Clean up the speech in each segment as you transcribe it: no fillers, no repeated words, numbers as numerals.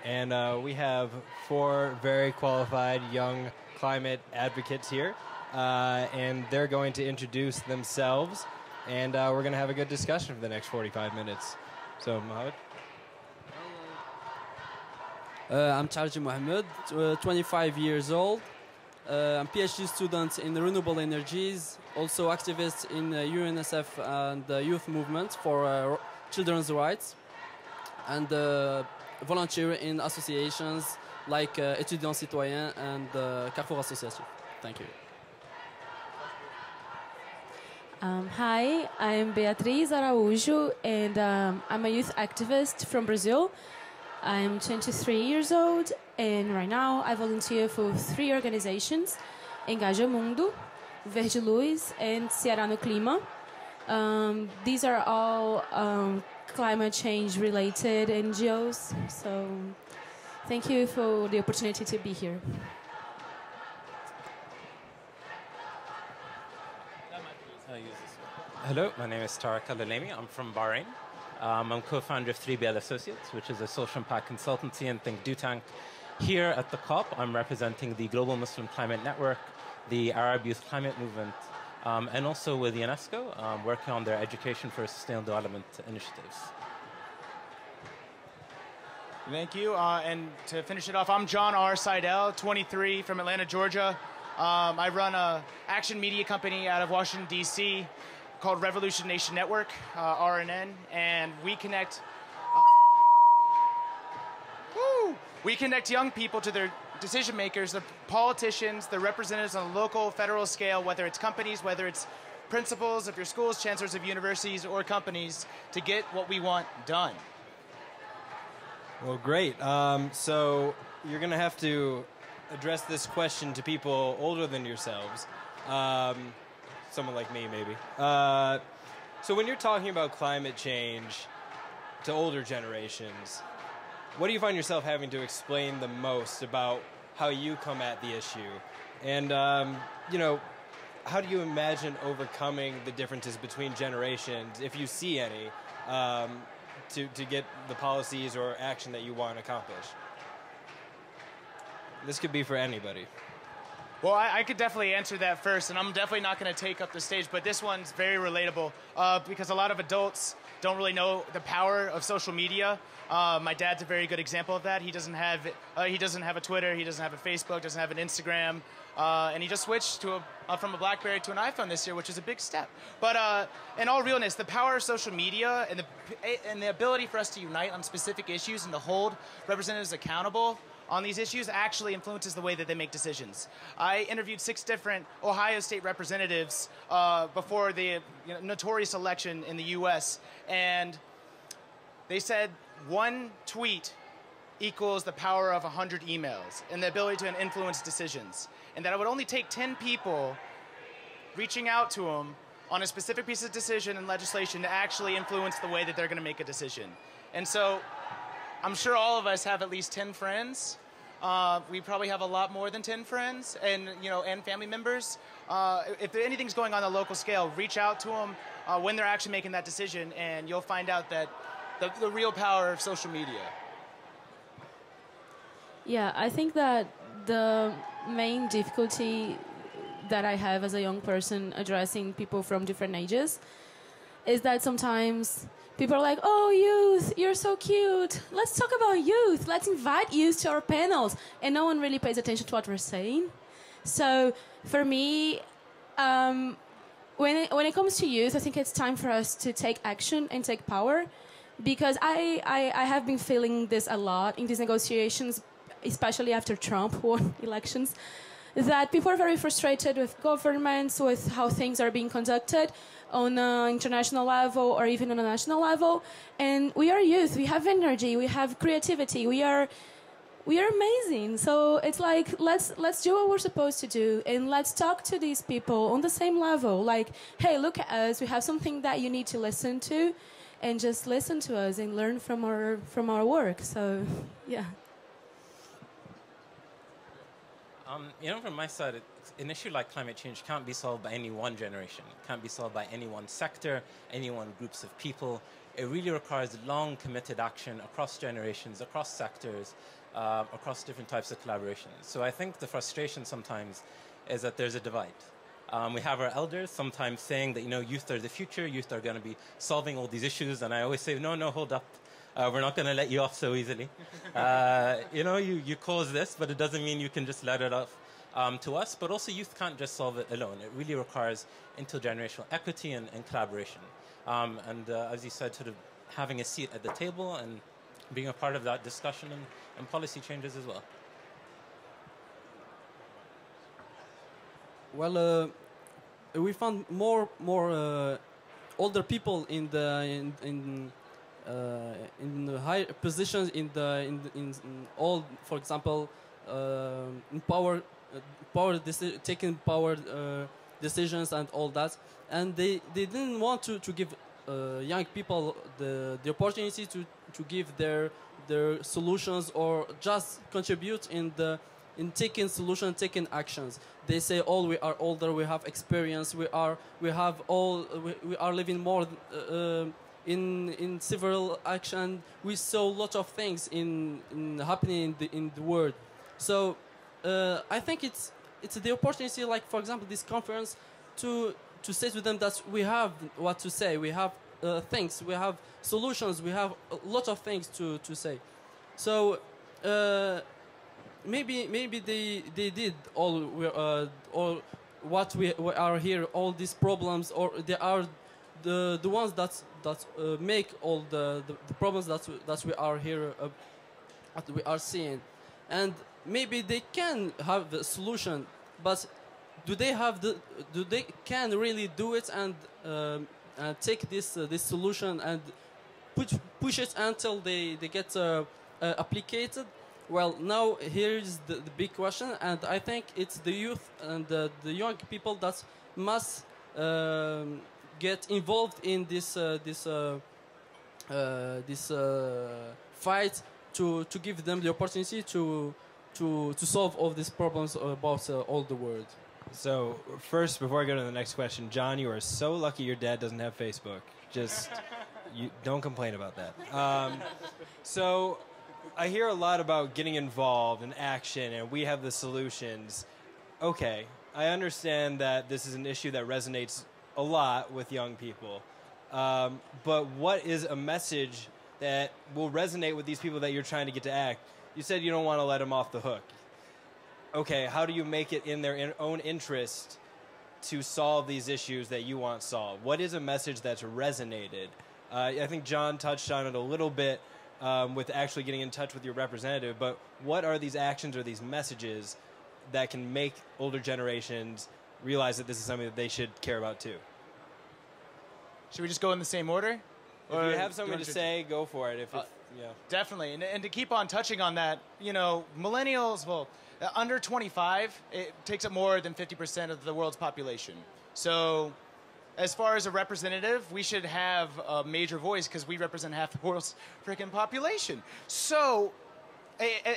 And we have four very qualified young climate advocates here, and they're going to introduce themselves, and we're going to have a good discussion for the next 45 minutes. So, Mohamed? I'm Taarji Mohamed, 25 years old. I'm PhD student in renewable energies, also activist in UNICEF and the youth movement for children's rights, and volunteer in associations like Étudiants Citoyens and Carrefour Association. Thank you. Hi, I'm Beatriz Araújo, and I'm a youth activist from Brazil. I'm 23 years old, and right now I volunteer for 3 organizations: Engaja Mundo, Verde Luz, and Ceará no Clima. These are all climate change related NGOs, so thank you for the opportunity to be here. Hello, my name is Tariq Olaimy. I'm from Bahrain. I'm co-founder of 3BL Associates, which is a social impact consultancy and think tank. Here at the COP, I'm representing the Global Muslim Climate Network, the Arab Youth Climate Movement, and also with UNESCO, working on their education for sustainable development initiatives. Thank you. And to finish it off, I'm John R. Seydel, 23, from Atlanta, Georgia. I run an action media company out of Washington, D.C., called Revolution Nation Network, RNN, and we connect young people to their decision makers, the politicians, the representatives on a local, federal scale, whether it's companies, whether it's principals of your schools, chancellors of universities, or companies, to get what we want done. Well, great. So you're going to have to address this question to people older than yourselves. Someone like me, maybe. So when you're talking about climate change to older generations, what do you find yourself having to explain the most about how you come at the issue? And, you know, how do you imagine overcoming the differences between generations, if you see any, to get the policies or action that you want to accomplish? This could be for anybody. Well, I could definitely answer that first, and I'm definitely not going to take up the stage, but this one's very relatable because a lot of adults don't really know the power of social media. My dad's a very good example of that. He doesn't have a Twitter, he doesn't have a Facebook, doesn't have an Instagram, and he just switched to from a BlackBerry to an iPhone this year, which is a big step. But in all realness, the power of social media and the ability for us to unite on specific issues and to hold representatives accountable on these issues actually influences the way that they make decisions. I interviewed 6 different Ohio State representatives before the notorious election in the U.S., and they said 1 tweet equals the power of 100 emails and the ability to influence decisions, and that it would only take 10 people reaching out to them on a specific piece of decision and legislation to actually influence the way that they're going to make a decision. And so I'm sure all of us have at least 10 friends. We probably have a lot more than 10 friends and family members. If anything's going on a local scale, reach out to them when they're actually making that decision, and you'll find out that the real power of social media. Yeah, I think that the main difficulty that I have as a young person addressing people from different ages is that sometimes people are like, oh, youth, you're so cute. Let's talk about youth. Let's invite youth to our panels. And no one really pays attention to what we're saying. So for me, when it comes to youth, I think it's time for us to take action and take power. Because I have been feeling this a lot in these negotiations, especially after Trump won elections, that people are very frustrated with governments, with how things are being conducted on an international level or even on a national level. And we are youth, we have energy, we have creativity, we are amazing. So it's like, let's do what we're supposed to do, and let's talk to these people on the same level. Like, hey, look at us, we have something that you need to listen to, and just listen to us and learn from our work. So, yeah. From my side, an issue like climate change can't be solved by any one generation. It can't be solved by any one sector, any one groups of people. it really requires long, committed action across generations, across sectors, across different types of collaborations. So I think the frustration sometimes is that there's a divide. We have our elders sometimes saying that, youth are the future, youth are going to be solving all these issues, and I always say, no, hold up. We're not going to let you off so easily. You cause this, but it doesn't mean you can just let it off to us. But also, youth can't just solve it alone. It really requires intergenerational equity and collaboration. As you said, sort of having a seat at the table and being a part of that discussion and policy changes as well. Well, we found more older people in the high positions in all, for example, in taking power decisions and all that, and they didn't want to give young people the opportunity to give their solutions or just contribute in taking actions. They say, "Oh, we are older, we have experience, we are living more in several action. We saw a lot of things happening in the world." So I think it's the opportunity, like for example this conference, to say to them that we have what to say, we have things, we have solutions, we have a lot of things to say. So maybe they did all what we are here, all these problems, or they are the ones that make all the problems that we are here that we are seeing, and maybe they can have the solution, but do they can really do it and take this solution and push it until they get applicated? Well, now here is the big question, and I think it's the youth and the young people that must get involved in this fight to give them the opportunity to solve all these problems about all the world. So first, before I go to the next question, John, you are so lucky your dad doesn't have Facebook. Just you don't complain about that. So I hear a lot about getting involved in action, and we have the solutions. Okay, I understand that this is an issue that resonates a lot with young people. But what is a message that will resonate with these people that you're trying to get to act? You said you don't want to let them off the hook. Okay, how do you make it in their own interest to solve these issues that you want solved? What is a message that's resonated? I think John touched on it a little bit with actually getting in touch with your representative, but what are these actions or these messages that can make older generations realize that this is something that they should care about too? Should we just go in the same order? If you have something to say, go for it. Yeah. Definitely. And to keep on touching on that, millennials, under 25, it takes up more than 50% of the world's population. So as far as a representative, we should have a major voice because we represent half the world's freaking population. So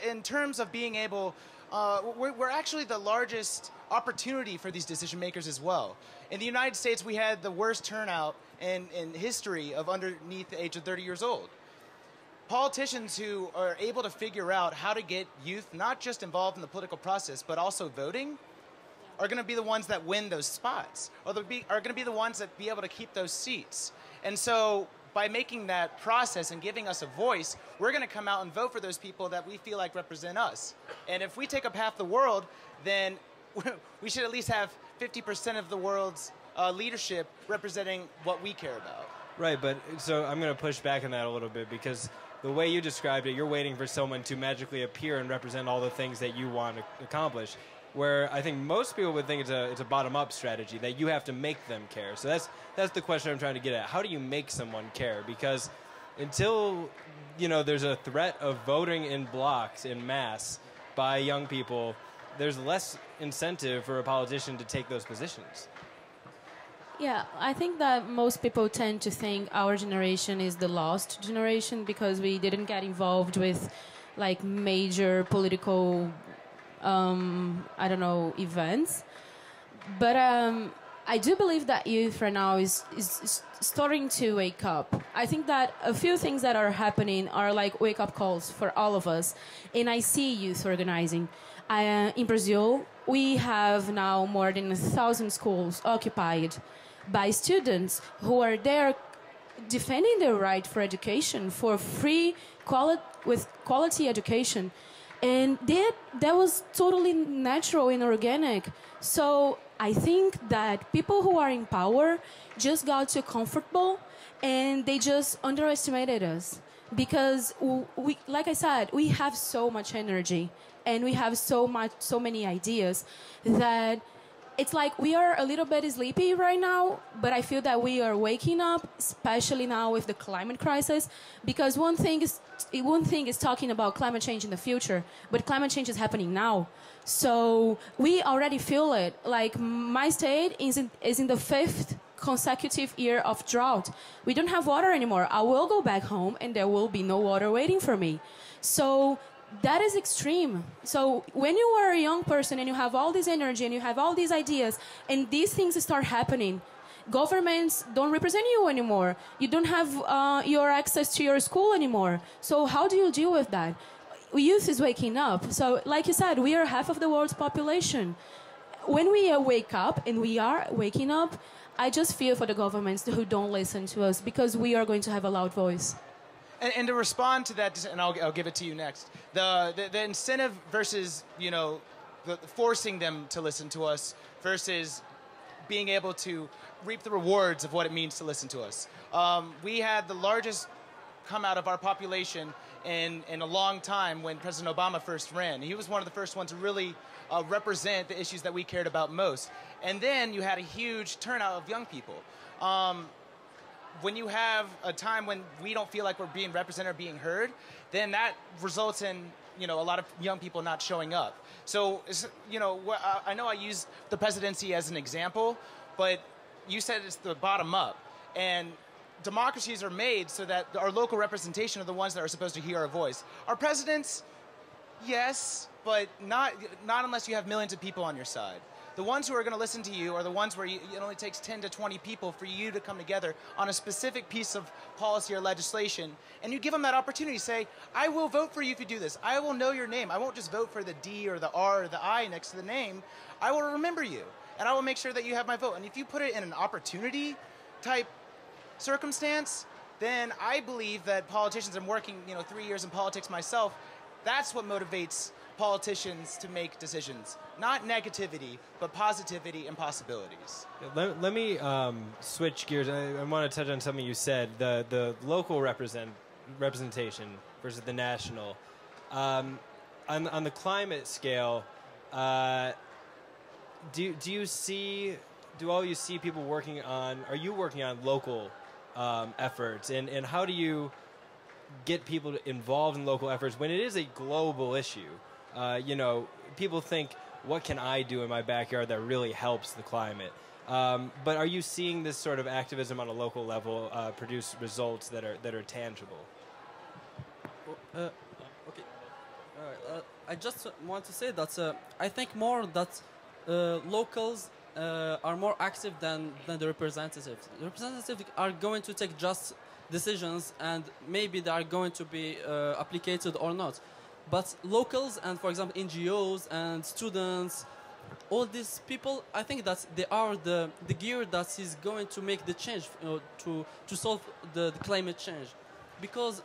in terms of being able, we're actually the largest opportunity for these decision makers as well. In the United States, we had the worst turnout in history of underneath the age of 30 years old. Politicians who are able to figure out how to get youth not just involved in the political process, but also voting, are going to be the ones that win those spots, or are going to be the ones that be able to keep those seats. And so by making that process and giving us a voice, we're going to come out and vote for those people that we feel like represent us. And if we take up half the world, then we should at least have 50% of the world's leadership representing what we care about. Right, but so I'm going to push back on that a little bit, because the way you described it, you're waiting for someone to magically appear and represent all the things that you want to accomplish, where I think most people would think it's a bottom-up strategy, that you have to make them care. So that's the question I'm trying to get at. How do you make someone care? Because until there's a threat of voting in blocks in mass by young people, there's less incentive for a politician to take those positions. Yeah, I think that most people tend to think our generation is the lost generation because we didn't get involved with like major political, events. But I do believe that youth right now is starting to wake up. I think that a few things that are happening are like wake-up calls for all of us. And I see youth organizing. In Brazil, we have now more than 1,000 schools occupied by students who are there defending their right for education, for free, quality education. And that was totally natural and organic. So I think that people who are in power just got too comfortable and they just underestimated us. Because we, like I said, we have so much energy and we have so many ideas that it's like we are a little bit sleepy right now, but I feel that we are waking up, especially now with the climate crisis, because one thing is talking about climate change in the future, but climate change is happening now. So we already feel it. Like my state is in the 5th consecutive year of drought. We don't have water anymore. I will go back home and there will be no water waiting for me. So that is extreme. So when you are a young person and you have all this energy and you have all these ideas and these things start happening, governments don't represent you anymore. You don't have your access to your school anymore. So how do you deal with that? Youth is waking up. So like you said, we are half of the world's population. When we wake up, and we are waking up, I just feel for the governments who don't listen to us, because we are going to have a loud voice. And to respond to that, and I'll give it to you next, the incentive versus, you know, forcing them to listen to us versus being able to reap the rewards of what it means to listen to us. We had the largest come out of our population in a long time when President Obama first ran. He was one of the first ones to really represent the issues that we cared about most. And then you had a huge turnout of young people. When you have a time when we don't feel like we're being represented or being heard, then that results in, you know, a lot of young people not showing up. So, you know, I know I use the presidency as an example, but you said it's the bottom up. And democracies are made so that our local representation are the ones that are supposed to hear our voice. Our presidents, yes, but not unless you have millions of people on your side. The ones who are going to listen to you are the ones where it only takes 10 to 20 people for you to come together on a specific piece of policy or legislation, and you give them that opportunity. Say, I will vote for you if you do this. I will know your name. I won't just vote for the D or the R or the I next to the name. I will remember you, and I will make sure that you have my vote. And if you put it in an opportunity type circumstance, then I believe that politicians, I'm working 3 years in politics myself, that's what motivates politicians to make decisions. Not negativity, but positivity and possibilities. Let me switch gears. I want to touch on something you said, the local representation versus the national. On the climate scale, do you see people working on, are you working on local efforts? And how do you get people involved in local efforts when it is a global issue? People think, what can I do in my backyard that really helps the climate? But are you seeing this sort of activism on a local level produce results that are tangible? Okay. I just want to say that I think more that locals are more active than the representatives. The representatives are going to take just decisions, and maybe they are going to be applied or not. But locals and, for example, NGOs and students, all these people, I think that they are the gear that is going to make the change, to solve the climate change. Because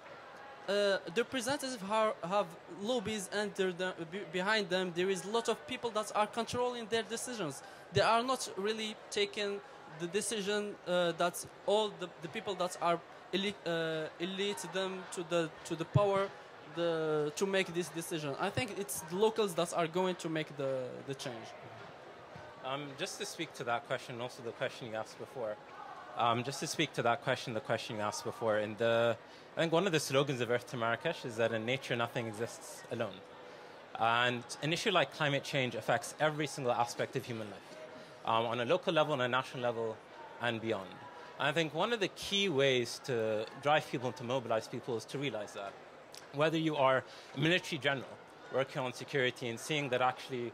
the representatives have lobbies and behind them there is a lot of people that are controlling their decisions. They are not really taking the decision that all the people that are elite them to the power to make this decision. I think it's the locals that are going to make the change. Just to speak to that question, also the question you asked before. The question you asked before. And I think one of the slogans of Earth to Marrakesh is that in nature nothing exists alone. And an issue like climate change affects every single aspect of human life, on a local level, on a national level, and beyond. And I think one of the key ways to drive people and to mobilize people is to realize that. Whether you are a military general working on security and seeing that actually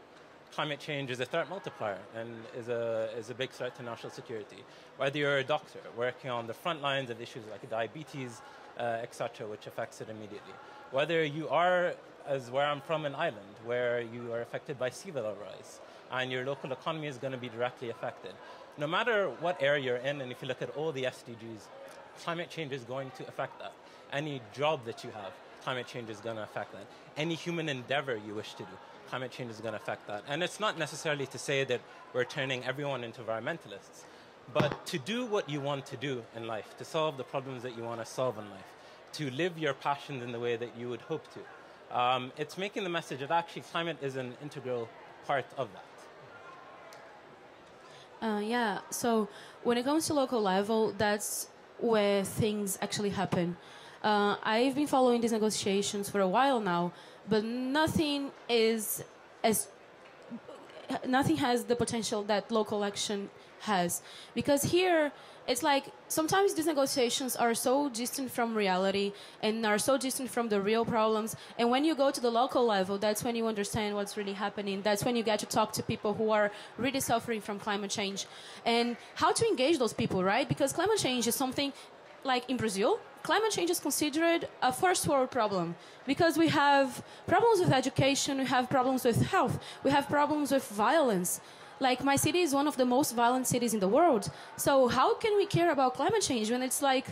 climate change is a threat multiplier and is a big threat to national security. Whether you're a doctor working on the front lines of issues like diabetes, etc., which affects it immediately. Whether you are, as where I'm from, an island, where you are affected by sea level rise, and your local economy is going to be directly affected. No matter what area you're in, and if you look at all the SDGs, climate change is going to affect that. Any job that you have, climate change is going to affect that. Any human endeavor you wish to do, climate change is going to affect that. And it's not necessarily to say that we're turning everyone into environmentalists, but to do what you want to do in life, to solve the problems that you want to solve in life, to live your passions in the way that you would hope to. It's making the message that actually climate is an integral part of that. Yeah, so when it comes to local level, that's where things actually happen. I've been following these negotiations for a while now, but nothing has the potential that local action has. Because here, it's like sometimes these negotiations are so distant from reality and are so distant from the real problems. And when you go to the local level, that's when you understand what's really happening. That's when you get to talk to people who are really suffering from climate change and how to engage those people, right? Because climate change is something like in Brazil, climate change is considered a first world problem because we have problems with education, we have problems with health, we have problems with violence. Like, my city is one of the most violent cities in the world. So how can we care about climate change when it's like,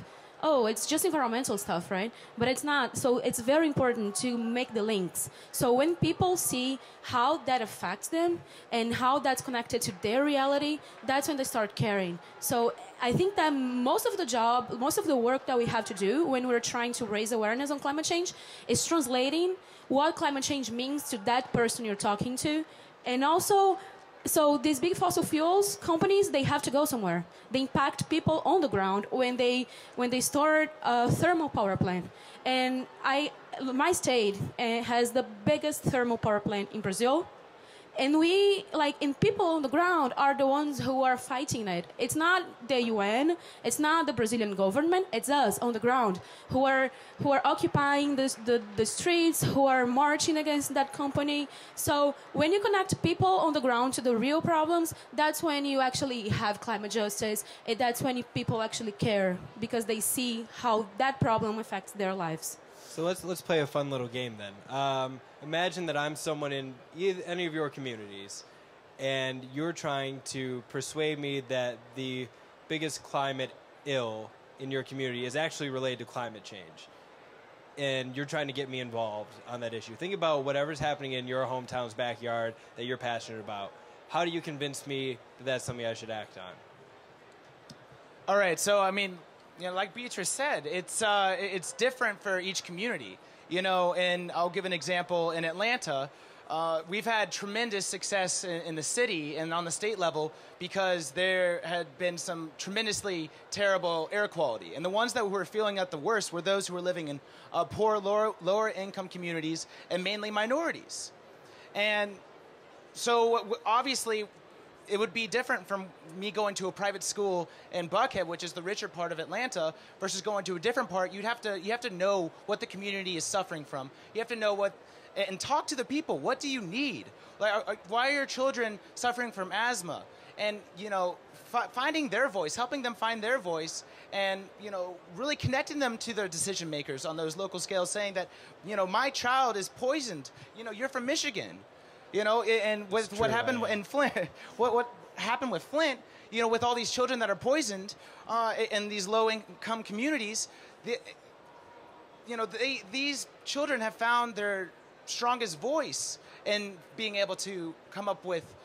oh, it's just environmental stuff, right? But it's not. So it's very important to make the links. So when people see how that affects them and how that's connected to their reality, that's when they start caring. So I think that most of the work that we have to do when we're trying to raise awareness on climate change is translating what climate change means to that person you're talking to. And also, so these big fossil fuels companies, they have to go somewhere. They impact people on the ground when they start a thermal power plant. And my state has the biggest thermal power plant in Brazil. And people on the ground are the ones who are fighting it. It's not the UN, it's not the Brazilian government, it's us on the ground who are occupying the streets, who are marching against that company. So when you connect people on the ground to the real problems, that's when you actually have climate justice, and that's when people actually care because they see how that problem affects their lives. So let's play a fun little game then. Imagine that I'm someone in any of your communities, and you're trying to persuade me that the biggest climate ill in your community is actually related to climate change. And you're trying to get me involved on that issue. Think about whatever's happening in your hometown's backyard that you're passionate about. How do you convince me that that's something I should act on? All right, so I mean, like Beatriz said, it's different for each community. And I'll give an example. In Atlanta, we've had tremendous success in the city and on the state level because there had been some tremendously terrible air quality. And the ones that were feeling it the worst were those who were living in poor, lower income communities and mainly minorities. And so obviously, it would be different from me going to a private school in Buckhead, which is the richer part of Atlanta, versus going to a different part. You have to know what the community is suffering from. You have to know and talk to the people. What do you need? Like, why are your children suffering from asthma? And finding their voice, helping them find their voice, and really connecting them to their decision makers on those local scales, saying that my child is poisoned. You're from Michigan. And with what happened in Flint, what happened with Flint, with all these children that are poisoned in these low-income communities, these children have found their strongest voice in being able to come up with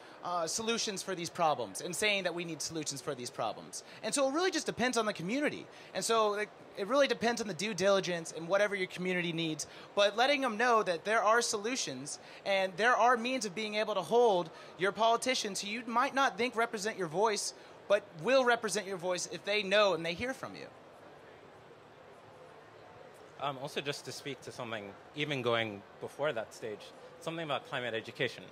solutions for these problems and saying that we need solutions for these problems. And so it really just depends on the community. And so it really depends on the due diligence and whatever your community needs, but letting them know that there are solutions and there are means of being able to hold your politicians who you might not think represent your voice, but will represent your voice if they know and they hear from you. Also, just to speak to something, even going before that stage, something about climate education.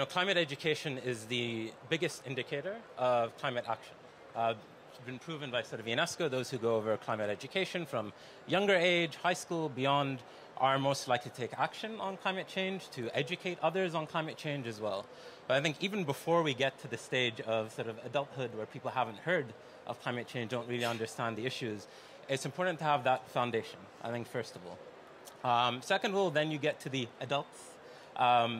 Climate education is the biggest indicator of climate action. It's been proven by sort of UNESCO, those who go over climate education from younger age, high school, beyond, are most likely to take action on climate change, to educate others on climate change as well. But I think even before we get to the stage of sort of adulthood where people haven't heard of climate change, don't really understand the issues, it's important to have that foundation, I think, first of all. Second of all, then you get to the adults,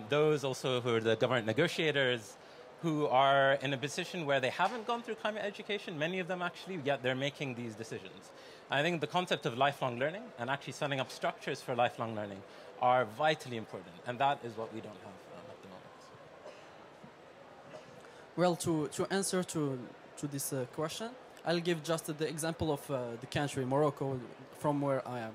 those also who are the government negotiators, who are in a position where they haven't gone through climate education, many of them actually, yet they're making these decisions. I think the concept of lifelong learning and actually setting up structures for lifelong learning are vitally important, and that is what we don't have at the moment. Well, to answer to this question, I'll give just the example of the country, Morocco, from where I am.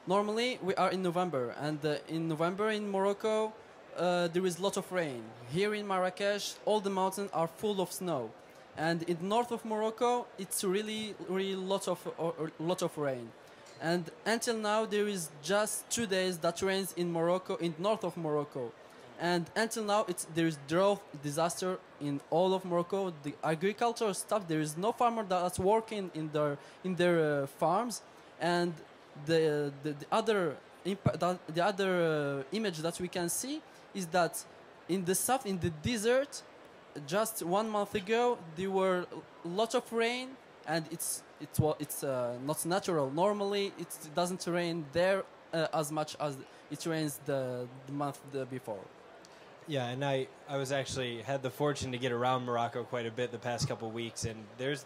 Normally, we are in November, and in November in Morocco, there is a lot of rain. Here in Marrakesh, all the mountains are full of snow. And in the north of Morocco, it's really lot of rain. And until now, there is just 2 days that rains in Morocco, in the north of Morocco. And until now, there is drought disaster in all of Morocco. The agricultural stuff, there is no farmer that's working in their farms. And the other image that we can see is that in the south, in the desert, just 1 month ago, there were a lot of rain, and it's not natural. Normally, it doesn't rain there as much as it rains the month before. Yeah, and I was actually had the fortune to get around Morocco quite a bit the past couple of weeks, and there's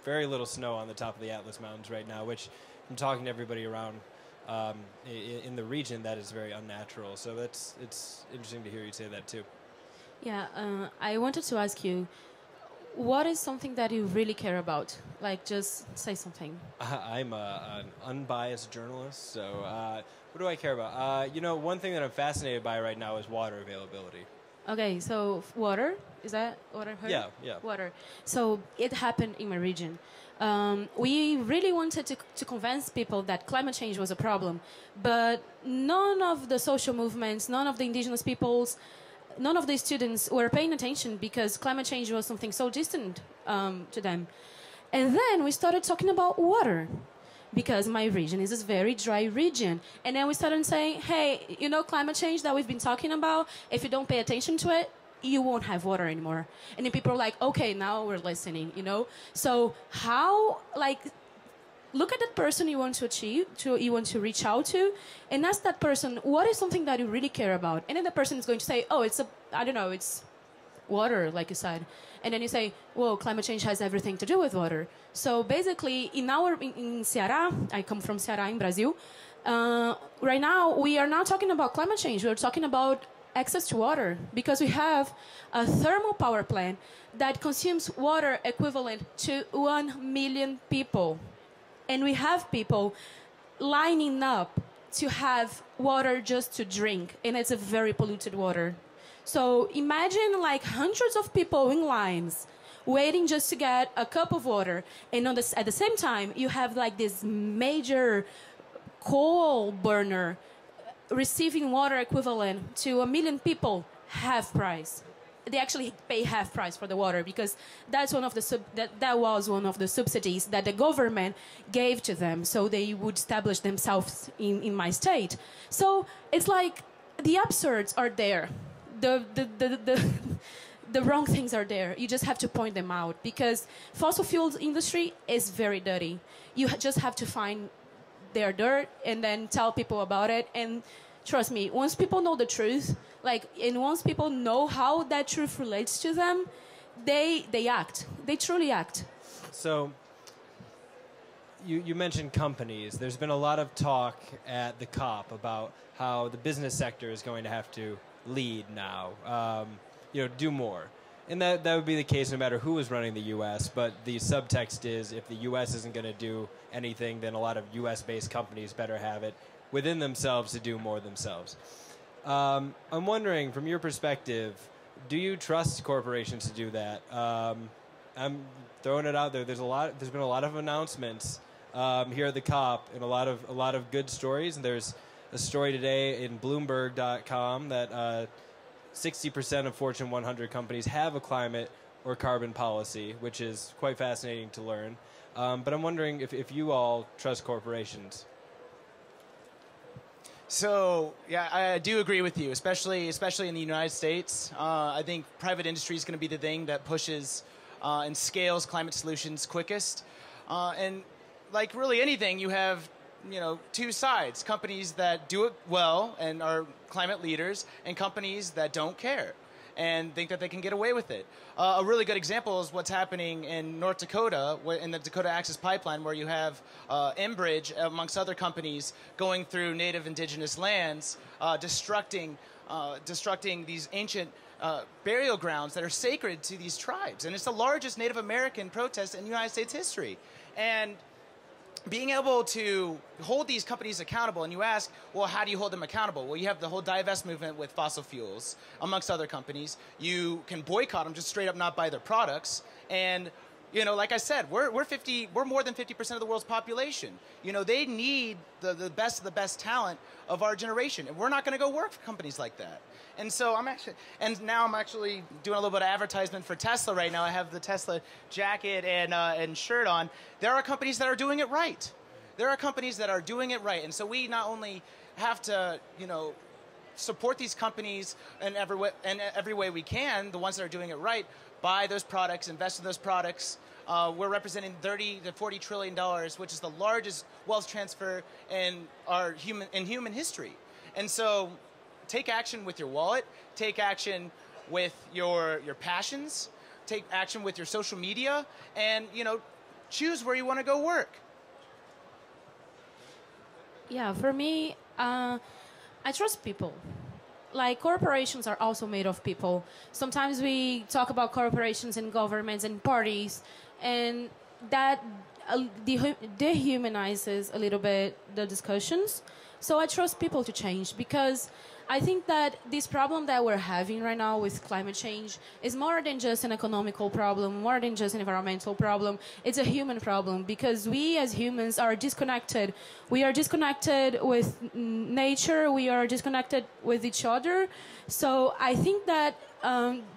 very little snow on the top of the Atlas Mountains right now, which from talking to everybody around in the region, that is very unnatural. So it's interesting to hear you say that too. Yeah, I wanted to ask you, what is something that you really care about? Like, just say something. I'm an unbiased journalist, so what do I care about? One thing that I'm fascinated by right now is water availability. Okay, so water, is that what I heard? Yeah. Water. So it happened in my region. We really wanted to convince people that climate change was a problem, but none of the social movements, none of the indigenous peoples, none of the students were paying attention because climate change was something so distant to them. And then we started talking about water because my region is a very dry region. And then we started saying, hey, climate change that we've been talking about, if you don't pay attention to it, you won't have water anymore. And then people are like, okay, now we're listening, So how, look at that person you want to achieve, you want to reach out to, and ask that person, what is something that you really care about? And then the person is going to say, oh, it's water, like you said. And then you say, well, climate change has everything to do with water. So basically, in Ceará, I come from Ceará in Brazil, right now we are not talking about climate change, we're talking about access to water, because we have a thermal power plant that consumes water equivalent to 1 million people. And we have people lining up to have water just to drink, and it's a very polluted water. So imagine hundreds of people in lines waiting just to get a cup of water, and at the same time you have this major coal burner receiving water equivalent to 1 million people half price. They actually pay half price for the water because that's that was one of the subsidies that the government gave to them, so they would establish themselves in my state. So it's the absurds are there, the wrong things are there. You just have to point them out because fossil fuels industry is very dirty. You just have to find their dirt and then tell people about it. And trust me, once people know the truth, and once people know how that truth relates to them, they act. They truly act. So you mentioned companies. There's been a lot of talk at the COP about how the business sector is going to have to lead now, do more. And that would be the case no matter who is running the U.S., but the subtext is if the U.S. isn't going to do anything, then a lot of U.S.-based companies better have it within themselves to do more themselves. I'm wondering, from your perspective, do you trust corporations to do that? I'm throwing it out there. There's been a lot of announcements here at the COP, and a lot of good stories. And there's a story today in Bloomberg.com that 60% of Fortune 100 companies have a climate or carbon policy, which is quite fascinating to learn. But I'm wondering if you all trust corporations. So yeah, I do agree with you, especially in the United States. I think private industry is going to be the thing that pushes and scales climate solutions quickest. And like really anything, you have two sides: companies that do it well and are climate leaders, and companies that don't care and think that they can get away with it. A really good example is what's happening in North Dakota, in the Dakota Access Pipeline, where you have Enbridge, amongst other companies, going through native indigenous lands, destructing these ancient burial grounds that are sacred to these tribes. And it's the largest Native American protest in United States history. And being able to hold these companies accountable, and you ask, well, how do you hold them accountable? Well, you have the whole divest movement with fossil fuels, amongst other companies. You can boycott them, just straight up not buy their products. And, like I said, we're more than 50% of the world's population. They need the best of the best talent of our generation, and we're not going to go work for companies like that. And so now I'm actually doing a little bit of advertisement for Tesla right now. I have the Tesla jacket and shirt on. There are companies that are doing it right. There are companies that are doing it right. And so we not only have to, support these companies in every way we can, the ones that are doing it right, buy those products, invest in those products. We're representing $30 to $40 trillion, which is the largest wealth transfer in human history. And so take action with your wallet, take action with your passions, take action with your social media, and choose where you want to go work. Yeah, for me, I trust people. Like, corporations are also made of people. Sometimes we talk about corporations and governments and parties, and that dehumanizes a little bit the discussions. So I trust people to change, because I think that this problem that we're having right now with climate change is more than just an economical problem, more than just an environmental problem. It's a human problem, because we as humans are disconnected. We are disconnected with nature. We are disconnected with each other. So I think that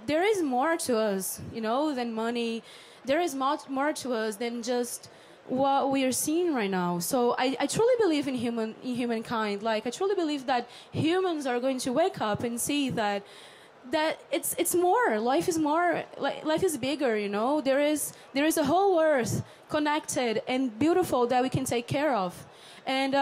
there is more to us, than money. There is much more to us than just what we are seeing right now. So I truly believe in humankind. Like, I truly believe that humans are going to wake up and see that it's more. Life is more. Life is bigger. There is a whole earth connected and beautiful that we can take care of. And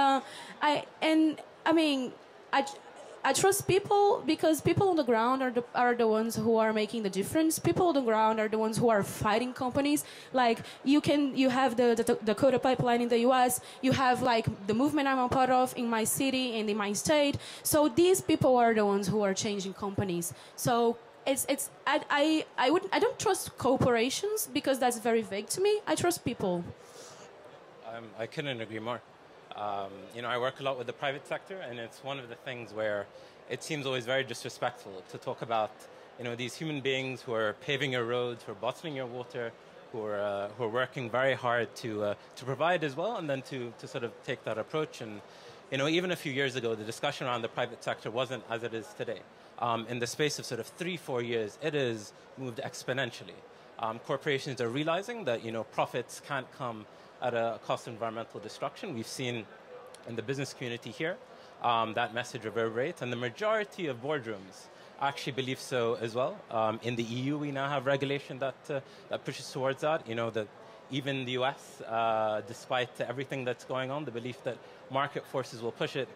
I trust people, because people on the ground are the ones who are making the difference. People on the ground are the ones who are fighting companies. Like, you have the Dakota Pipeline in the U.S. You have like the movement I'm a part of in my city and in my state. So these people are the ones who are changing companies. So I don't trust corporations, because that's very vague to me. I trust people. I couldn't agree more. I work a lot with the private sector, and it's one of the things where it seems always very disrespectful to talk about, these human beings who are paving your roads, who are bottling your water, who are working very hard to provide as well, and then to sort of take that approach. And, even a few years ago, the discussion around the private sector wasn't as it is today. In the space of sort of 3-4 years, it has moved exponentially. Corporations are realizing that, profits can't come at a cost of environmental destruction. We've seen in the business community here that message reverberate, and the majority of boardrooms actually believe so as well. In the EU, we now have regulation that pushes towards that. That even the US, despite everything that's going on, the belief that market forces will push it.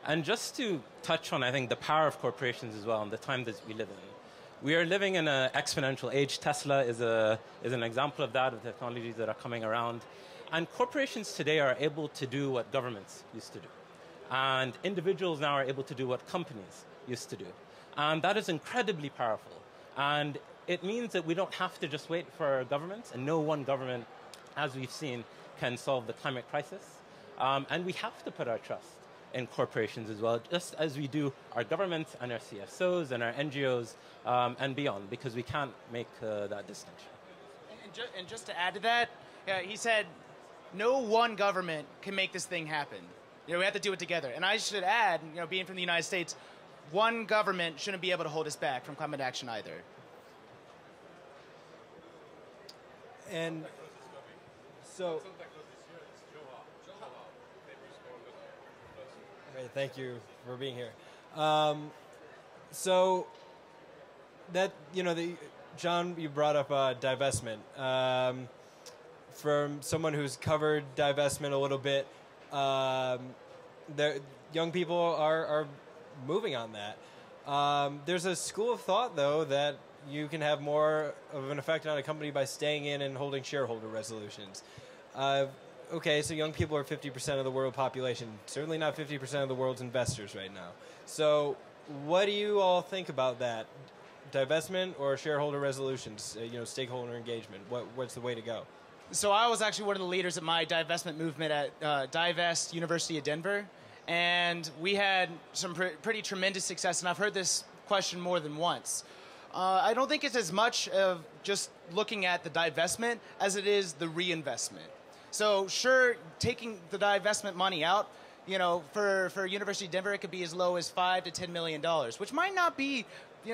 And just to touch on, I think, the power of corporations as well, and the time that we live in. We are living in an exponential age. Tesla is an example of that, of the technologies that are coming around. And corporations today are able to do what governments used to do. And individuals now are able to do what companies used to do. And that is incredibly powerful. And it means that we don't have to just wait for governments, and no one government, as we've seen, can solve the climate crisis. And we have to put our trust in corporations as well, just as we do our governments and our CSOs and our NGOs and beyond, because we can't make that distinction. And just to add to that, he said, no one government can make this thing happen. We have to do it together. And I should add, being from the United States, one government shouldn't be able to hold us back from climate action either. And so, Great, thank you for being here. So that, John, you brought up divestment. From someone who's covered divestment a little bit, the young people are moving on that. There's a school of thought, though, that you can have more of an effect on a company by staying in and holding shareholder resolutions. Okay, so young people are 50% of the world population. Certainly not 50% of the world's investors right now. So what do you all think about that? Divestment or shareholder resolutions, stakeholder engagement? What's the way to go? So I was actually one of the leaders of my divestment movement at Divest University of Denver. And we had some pretty tremendous success. And I've heard this question more than once. I don't think it's as much of just looking at the divestment as it is the reinvestment. So sure, taking the divestment money out, for University of Denver, it could be as low as $5 to $10 million, which might not be,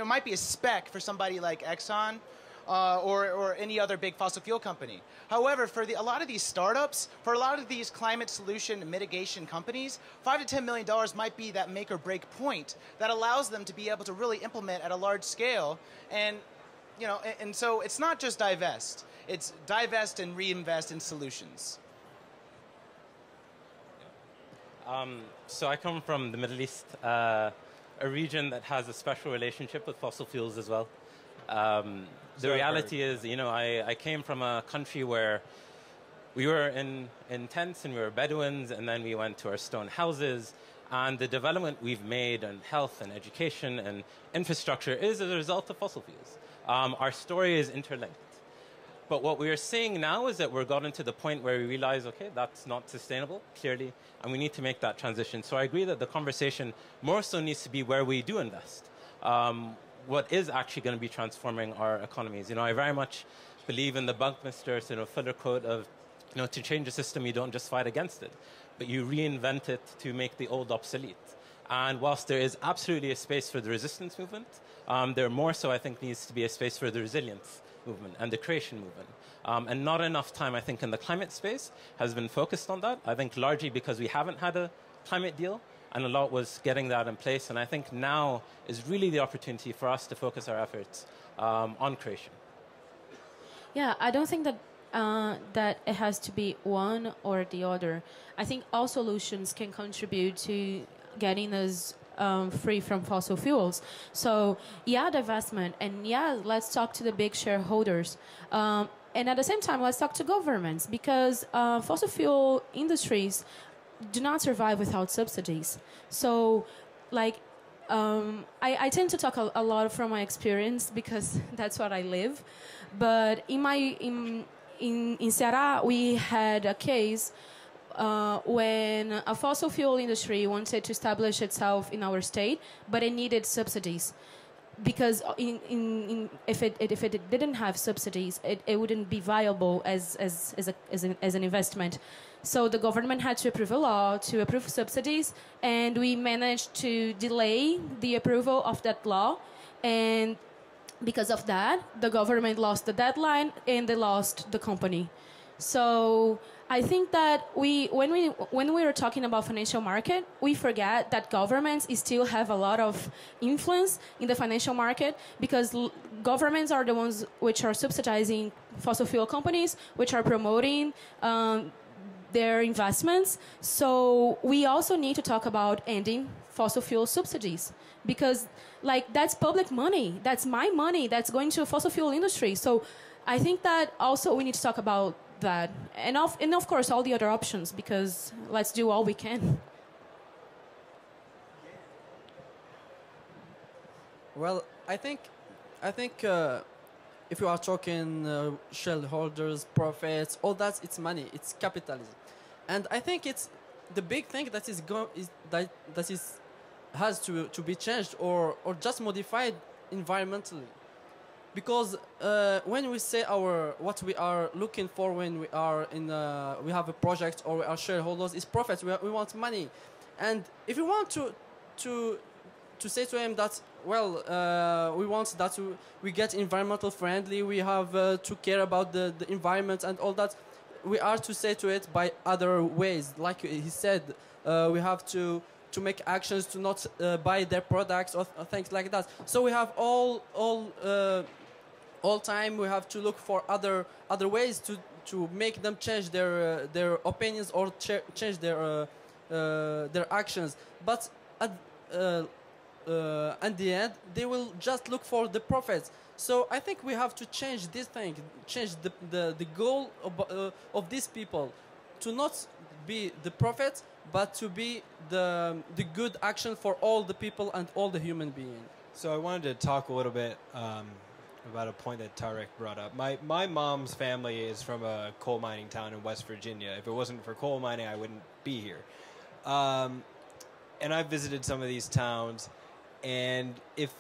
might be a spec for somebody like Exxon or any other big fossil fuel company. However, for a lot of these startups, for a lot of these climate solution and mitigation companies, $5 to $10 million might be that make or break point that allows them to be able to really implement at a large scale. And, and so it's not just divest. It's divest and reinvest in solutions. So I come from the Middle East, a region that has a special relationship with fossil fuels as well. The reality is, I came from a country where we were in tents and we were Bedouins, and then we went to our stone houses. And the development we've made in health and education and infrastructure is as a result of fossil fuels. Our story is interlinked. But what we are seeing now is that we're gotten to the point where we realize, okay, that's not sustainable, clearly, and we need to make that transition. So I agree that the conversation more so needs to be where we do invest. What is actually going to be transforming our economies. I very much believe in the Buckminster Fuller quote of, to change a system, you don't just fight against it, but you reinvent it to make the old obsolete. And whilst there is absolutely a space for the resistance movement, there more so, I think, needs to be a space for the resilience movement and the creation movement. And not enough time, I think, in the climate space has been focused on that. I think largely because we haven't had a climate deal, and a lot was getting that in place. And I think now is really the opportunity for us to focus our efforts on creation. Yeah, I don't think that that it has to be one or the other. I think all solutions can contribute to getting us free from fossil fuels. So yeah, divestment, and yeah, let's talk to the big shareholders. And at the same time, let's talk to governments, because fossil fuel industries do not survive without subsidies. So I tend to talk a lot from my experience because that's what I live. But in Ceará, we had a case when a fossil fuel industry wanted to establish itself in our state, but it needed subsidies. Because if it didn't have subsidies, it wouldn't be viable as an investment. So the government had to approve a law to approve subsidies, and we managed to delay the approval of that law. And because of that, the government lost the deadline and they lost the company. So I think that when we are talking about financial market, we forget that governments still have a lot of influence in the financial market, because governments are the ones which are subsidizing fossil fuel companies, which are promoting their investments. So we also need to talk about ending fossil fuel subsidies, because that's public money, that's my money that's going to a fossil fuel industry. So I think that also we need to talk about that, and of course all the other options, because let's do all we can. Well, I think if you are talking shareholders, profits, all that, it's money, it's capitalism, and I think it's the big thing that has to be changed or just modified environmentally. Because when we say what we are looking for when we are we have a project or we are shareholders, is profit. We want money, and if you want to say to him that, well, we want that we get environmental friendly, we have to care about the environment and all that, we are to say to it by other ways. Like he said, we have to to make actions to not buy their products or things like that. So we have all time we have to look for other ways to make them change their opinions or change their actions. But at the end, they will just look for the profits. So I think we have to change this thing, change the goal of these people, to not be the profit, but to be the good action for all the people and all the human beings. So I wanted to talk a little bit about a point that Tariq brought up. My mom's family is from a coal mining town in West Virginia. If it wasn't for coal mining, I wouldn't be here. And I've visited some of these towns, and if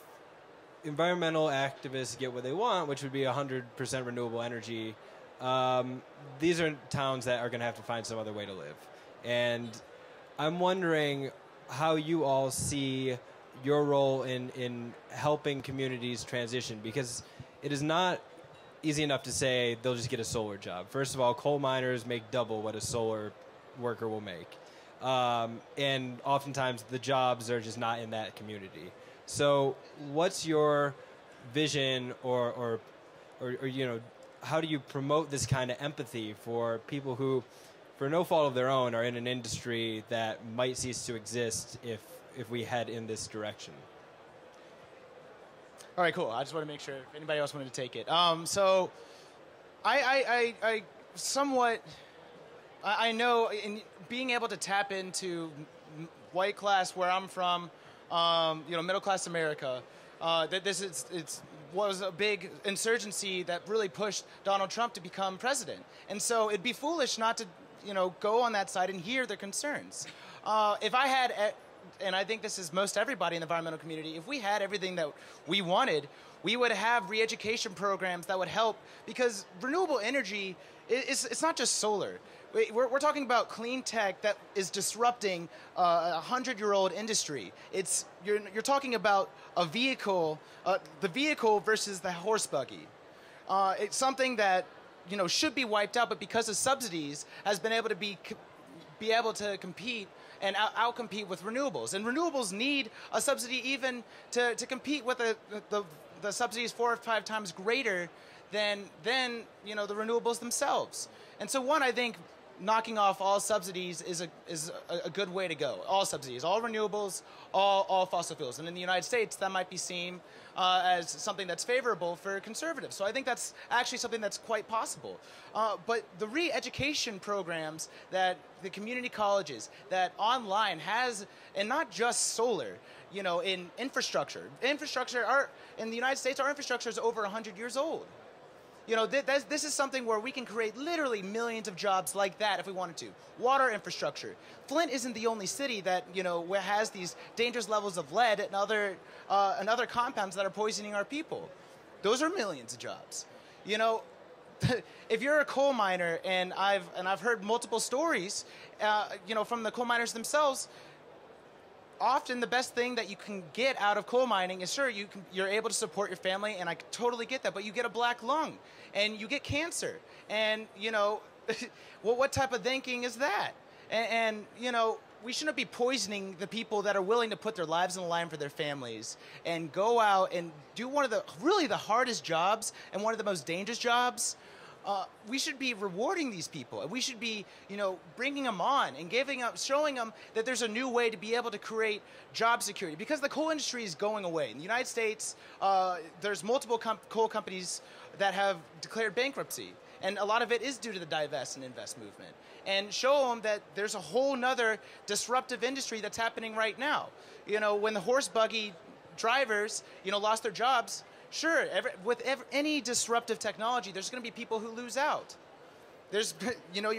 environmental activists get what they want, which would be 100% renewable energy, these are towns that are going to have to find some other way to live. And I'm wondering how you all see your role in helping communities transition, because it is not easy enough to say they'll just get a solar job. First of all, coal miners make double what a solar worker will make. And oftentimes the jobs are just not in that community. So what's your vision or you know, how do you promote this kind of empathy for people who, for no fault of their own, are in an industry that might cease to exist if we head in this direction? All right, cool. I just want to make sure if anybody else wanted to take it. So I somewhat, I know in being able to tap into white class where I'm from, you know, middle class America, that was a big insurgency that really pushed Donald Trump to become president. And so it'd be foolish not to, you know, go on that side and hear their concerns. If I had, and I think this is most everybody in the environmental community, if we had everything that we wanted, we would have re-education programs that would help, because renewable energy, it's not just solar. We're talking about clean tech that is disrupting a 100-year-old industry. You're talking about a vehicle, the vehicle versus the horse buggy. It's something that, you know, should be wiped out, but because of subsidies, has been able to be able to compete and outcompete with renewables. And renewables need a subsidy even to compete with the subsidies 4 or 5 times greater than you know, the renewables themselves. And so I think knocking off all subsidies is a good way to go. All subsidies, all renewables, all fossil fuels. And in the United States, that might be seen as something that's favorable for conservatives. So I think that's actually something that's quite possible. But the re-education programs that the community colleges, that online has, and not just solar, you know, in infrastructure. In the United States, our infrastructure is over 100 years old. You know, this is something where we can create literally millions of jobs like that if we wanted to. Water infrastructure. Flint isn't the only city that, you know, has these dangerous levels of lead and other compounds that are poisoning our people. Those are millions of jobs. You know, if you're a coal miner, and I've heard multiple stories, you know, from the coal miners themselves. Often the best thing that you can get out of coal mining is, sure, you're able to support your family, and I totally get that, but you get a black lung, and you get cancer, and, you know, well, what type of thinking is that? And, you know, we shouldn't be poisoning the people that are willing to put their lives on the line for their families and go out and do one of the hardest jobs and one of the most dangerous jobs. We should be rewarding these people. We should be, you know, bringing them on and showing them that there's a new way to be able to create job security, because the coal industry is going away. In the United States, there's multiple coal companies that have declared bankruptcy, and a lot of it is due to the divest and invest movement. And show them that there's a whole nother disruptive industry that's happening right now. You know, when the horse buggy drivers, you know, lost their jobs. Sure, with any disruptive technology, there's going to be people who lose out. There's, you know,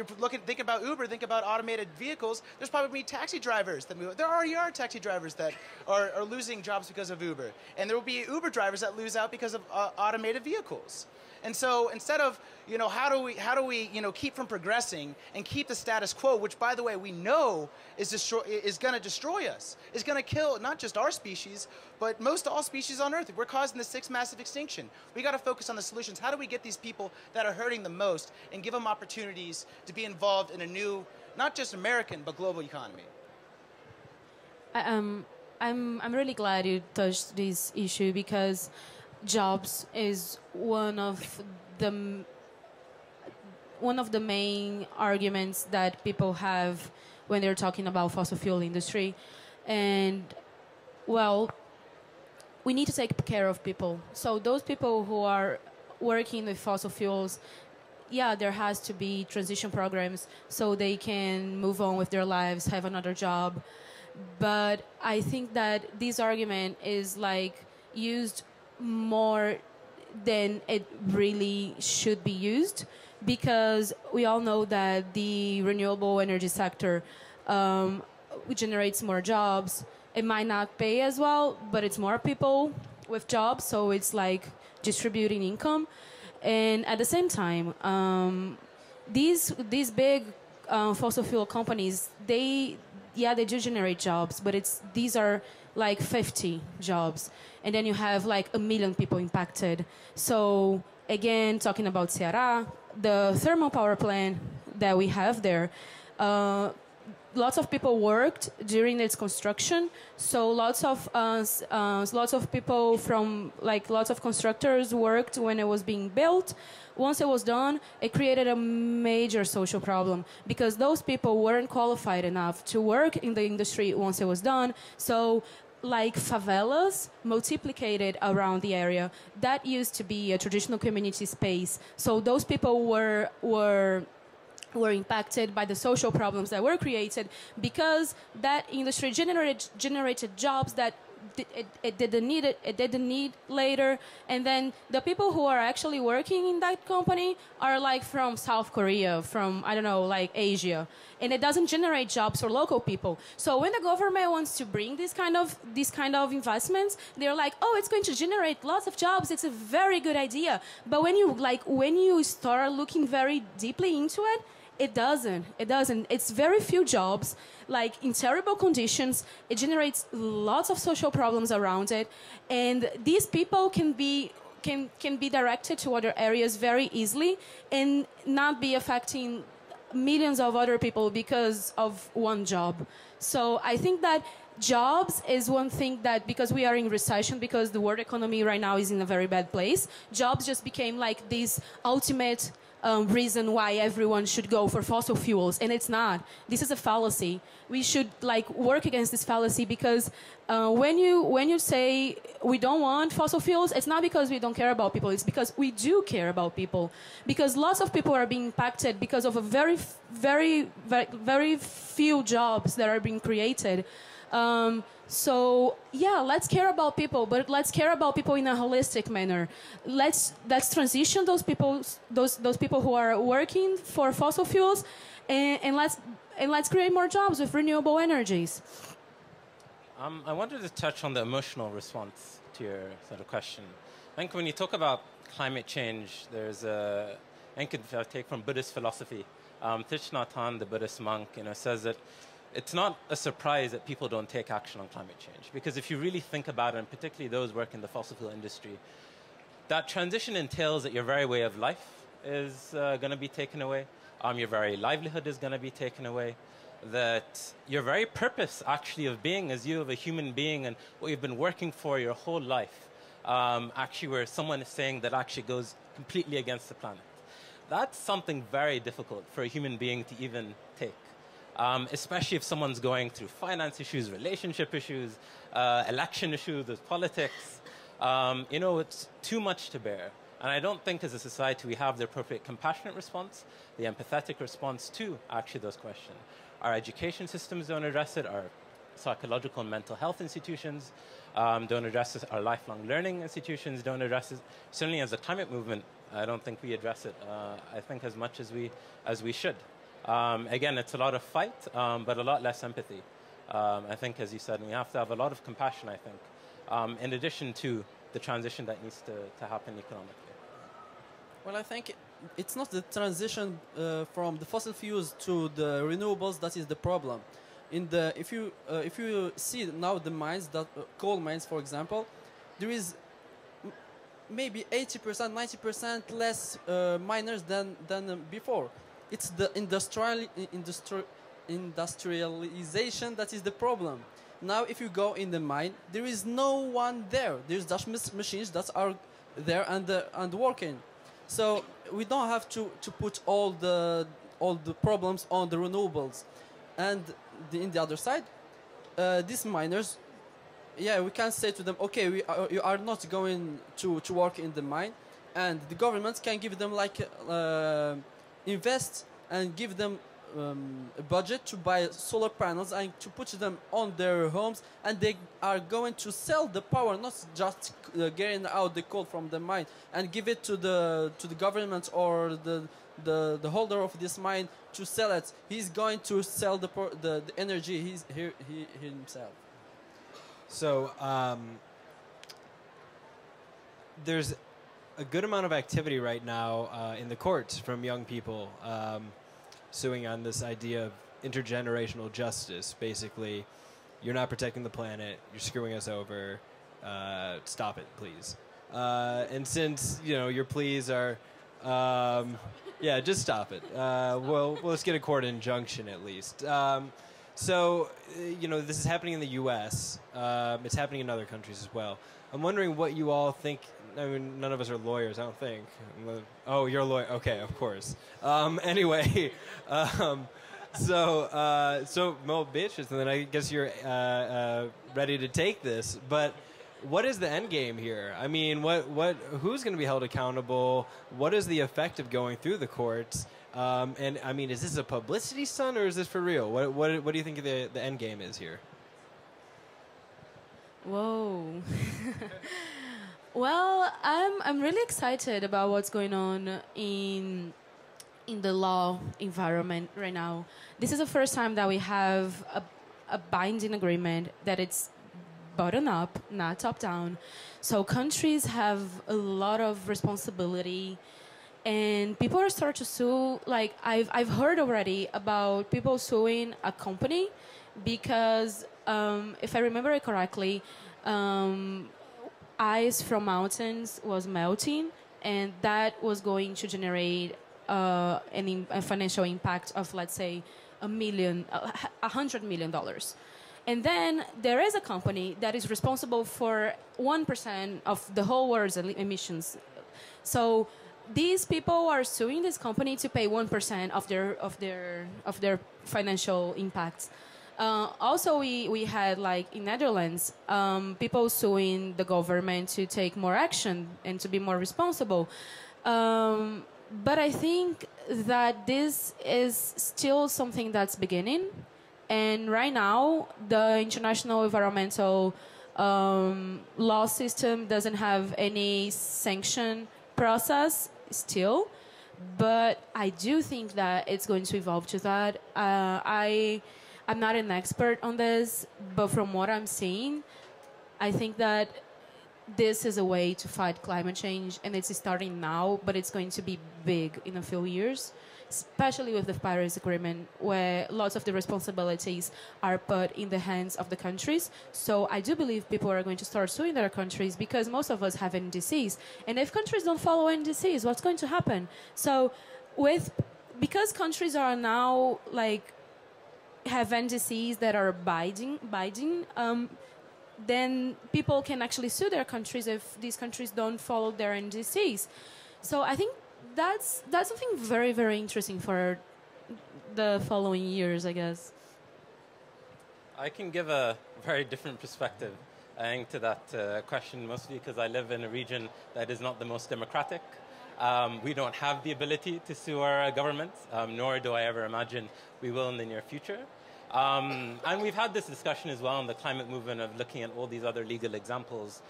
think about Uber, think about automated vehicles. There's probably taxi drivers that move. There already are taxi drivers that are losing jobs because of Uber, and there will be Uber drivers that lose out because of automated vehicles. And so instead of, you know, how do we, you know, keep from progressing and keep the status quo, which, by the way, we know is going to destroy us, is going to kill not just our species, but most all species on Earth. We're causing the 6th massive extinction. We got to focus on the solutions. How do we get these people that are hurting the most and give them opportunities to be involved in a new, not just American, but global economy? I'm really glad you touched this issue because jobs is one of the main arguments that people have when they're talking about fossil fuel industry. And well, we need to take care of people. So those people who are working with fossil fuels, yeah, there has to be transition programs so they can move on with their lives, have another job. But I think that this argument is like used more than it really should be used, because we all know that the renewable energy sector generates more jobs. It might not pay as well, but it's more people with jobs, so it's like distributing income. And at the same time, these big fossil fuel companies, they do generate jobs, but these are like 50 jobs, and then you have like 1 million people impacted. So again, talking about Ceará, the thermal power plant that we have there, lots of people worked during its construction. So lots of people from like lots of constructors worked when it was being built. Once it was done, it created a major social problem because those people weren't qualified enough to work in the industry once it was done. So like favelas multiplicated around the area. That used to be a traditional community space. So those people were impacted by the social problems that were created because that industry generated jobs that it didn't need later. And then the people who are actually working in that company are like from South Korea, from, I don't know, like Asia. And it doesn't generate jobs for local people. So when the government wants to bring these kind of investments, they're like, oh, it's going to generate lots of jobs. It's a very good idea. But when you start looking very deeply into it, it doesn't. It's very few jobs, like in terrible conditions. It generates lots of social problems around it. And these people can be directed to other areas very easily and not be affecting millions of other people because of one job. So I think that jobs is one thing that, because we are in recession, because the world economy right now is in a very bad place, jobs just became like this ultimate reason why everyone should go for fossil fuels, and it's not. This is a fallacy. We should like work against this fallacy because when you say we don't want fossil fuels, it's not because we don't care about people. It's because we do care about people. Because lots of people are being impacted because of a very few jobs that are being created. So yeah, let's care about people, but let's care about people in a holistic manner. Let's transition those people who are working for fossil fuels, and let's create more jobs with renewable energies. I wanted to touch on the emotional response to your sort of question. I think when you talk about climate change, there's I think if I take from Buddhist philosophy, Thich Nhat Hanh, the Buddhist monk, says that it's not a surprise that people don't take action on climate change. Because if you really think about it, and particularly those working in the fossil fuel industry, that transition entails that your very way of life is going to be taken away. Your very livelihood is going to be taken away. That your very purpose, actually, of being as you, of a human being, and what you've been working for your whole life, actually where someone is saying that actually goes completely against the planet. That's something very difficult for a human being to even take. Especially if someone's going through finance issues, relationship issues, election issues, there's politics. It's too much to bear. And I don't think as a society we have the appropriate compassionate response, the empathetic response to actually those questions. Our education systems don't address it. Our psychological and mental health institutions don't address it. Our lifelong learning institutions don't address it. Certainly as a climate movement, I don't think we address it, I think, as much as we should. Again, it's a lot of fight, but a lot less empathy. I think, as you said, we have to have a lot of compassion, I think, in addition to the transition that needs to happen economically. Well, I think it's not the transition from the fossil fuels to the renewables that is the problem. If you see now the mines, that coal mines, for example, there is maybe 80%, 90% less miners than before. It's the industrialization that is the problem. Now, if you go in the mine, there is no one there. There's just machines that are there and working. So we don't have to put all the problems on the renewables. And in the other side, these miners, yeah, we can say to them, okay, you are not going to work in the mine, and the government can give them like invest and give them a budget to buy solar panels and to put them on their homes, and they are going to sell the power, not just getting out the coal from the mine and give it to the government or the holder of this mine to sell it. He's going to sell the energy he himself. So there's a good amount of activity right now in the courts from young people suing on this idea of intergenerational justice. Basically, you're not protecting the planet, you're screwing us over, stop it, please. And since, your pleas are, yeah, just stop it. Well, let's get a court injunction at least. So, this is happening in the U.S. It's happening in other countries as well. I'm wondering what you all think. I mean, none of us are lawyers, I don't think. Oh, you're a lawyer. Okay, of course. Anyway, so Mo, bitches, and then I guess you're ready to take this. But what is the end game here? I mean, who's going to be held accountable? What is the effect of going through the courts? And I mean, is this a publicity stunt or is this for real? What do you think the end game is here? Whoa. Well, I'm really excited about what's going on in the law environment right now. This is the first time that we have a binding agreement that it's bottom up, not top down. So countries have a lot of responsibility, and people are starting to sue. Like I've heard already about people suing a company because if I remember it correctly, ice from mountains was melting, and that was going to generate a financial impact of, let's say, $100 million. And then there is a company that is responsible for 1% of the whole world's emissions. So these people are suing this company to pay 1% of their financial impacts. Also, we had, like, in Netherlands, people suing the government to take more action and to be more responsible. But I think that this is still something that's beginning. And right now, the international environmental law system doesn't have any sanction process still. But I do think that it's going to evolve to that. I'm not an expert on this, but from what I'm seeing, I think that this is a way to fight climate change, and it's starting now, but it's going to be big in a few years, especially with the Paris Agreement, where lots of the responsibilities are put in the hands of the countries. So I do believe people are going to start suing their countries because most of us have NDCs. And if countries don't follow NDCs, what's going to happen? So because countries are now, like, have NDCs that are binding, then people can actually sue their countries if these countries don't follow their NDCs. So I think that's something very, very interesting for the following years, I guess. I can give a very different perspective, I think, to that question, mostly because I live in a region that is not the most democratic. We don't have the ability to sue our government, nor do I ever imagine we will in the near future. And we've had this discussion as well in the climate movement of looking at all these other legal examples.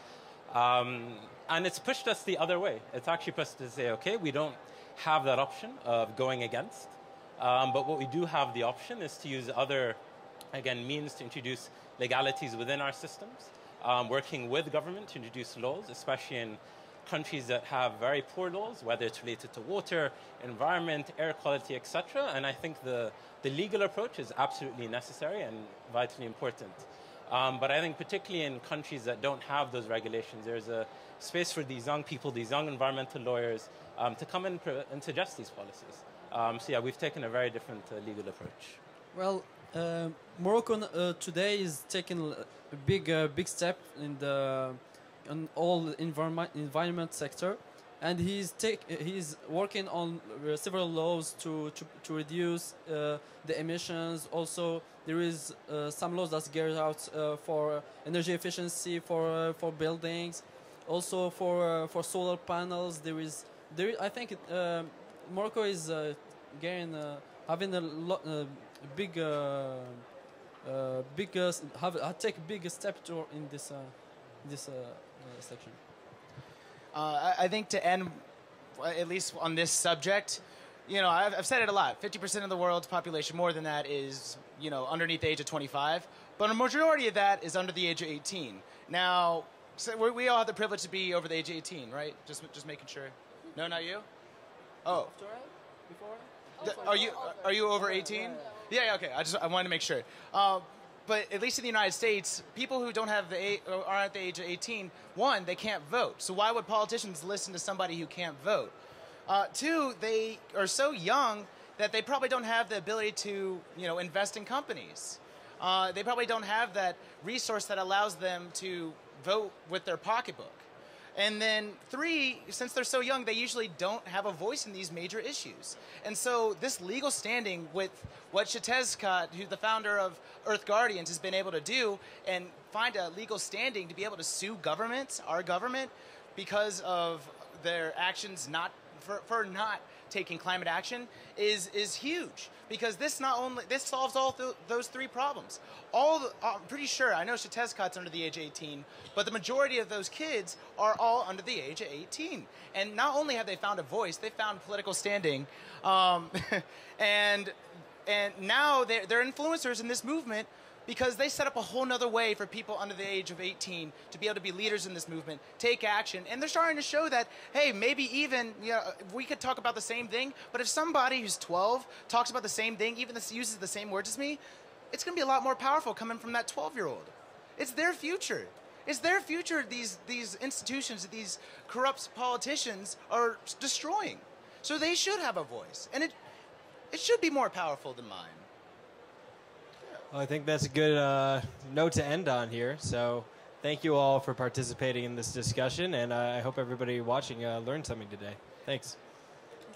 And it's pushed us the other way. It's actually pushed us to say, okay, we don't have that option of going against. But what we do have the option is to use other, again, means to introduce legalities within our systems, working with government to introduce laws, especially in countries that have very poor laws, whether it's related to water, environment, air quality, etc. And I think the legal approach is absolutely necessary and vitally important. But I think particularly in countries that don't have those regulations, there's a space for these young people, these young environmental lawyers, to come in and suggest these policies. So yeah, we've taken a very different legal approach. Well, Morocco today is taking a big step in the on all environment sector, and he's working on several laws to reduce the emissions. Also, there is some laws that get out for energy efficiency for buildings, also for solar panels. I think Morocco is having a take big step in this section. I think to end, at least on this subject, you know, I've said it a lot. 50% of the world's population, more than that, is, you know, underneath the age of 25. But a majority of that is under the age of 18. Now, so we all have the privilege to be over the age of 18, right? Just making sure. No, not you? Oh. Are you over 18? Yeah, okay. I wanted to make sure. But at least in the United States, people who don't have aren't at the age of 18, one, they can't vote. So why would politicians listen to somebody who can't vote? Two, they are so young that they probably don't have the ability to, you know, invest in companies. They probably don't have that resource that allows them to vote with their pocketbook. And then three, since they're so young, they usually don't have a voice in these major issues. And so this legal standing with what Shetezkat, who's the founder of Earth Guardians, has been able to do and find a legal standing to be able to sue governments, our government, because of their actions for not taking climate action is huge. Because this solves all those three problems. I'm pretty sure, I know Shetezkat's under the age of 18, but the majority of those kids are all under the age of 18. And not only have they found a voice, they found political standing, and now they're influencers in this movement because they set up a whole nother way for people under the age of 18 to be able to be leaders in this movement, take action, and they're starting to show that, hey, maybe even, you know, we could talk about the same thing, but if somebody who's 12 talks about the same thing, even uses the same words as me, it's going to be a lot more powerful coming from that 12-year-old. It's their future. It's their future these institutions that these corrupt politicians are destroying. So they should have a voice, and it should be more powerful than mine. Well, I think that's a good note to end on here. So thank you all for participating in this discussion, and I hope everybody watching learned something today. Thanks.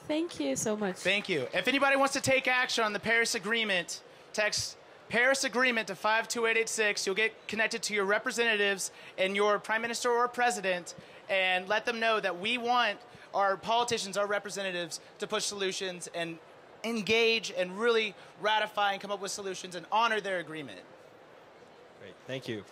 Thank you so much. Thank you. If anybody wants to take action on the Paris Agreement, text Paris Agreement to 52886. You'll get connected to your representatives and your prime minister or president, and let them know that we want our politicians, our representatives, to push solutions and engage and really ratify and come up with solutions and honor their agreement. Great. Thank you.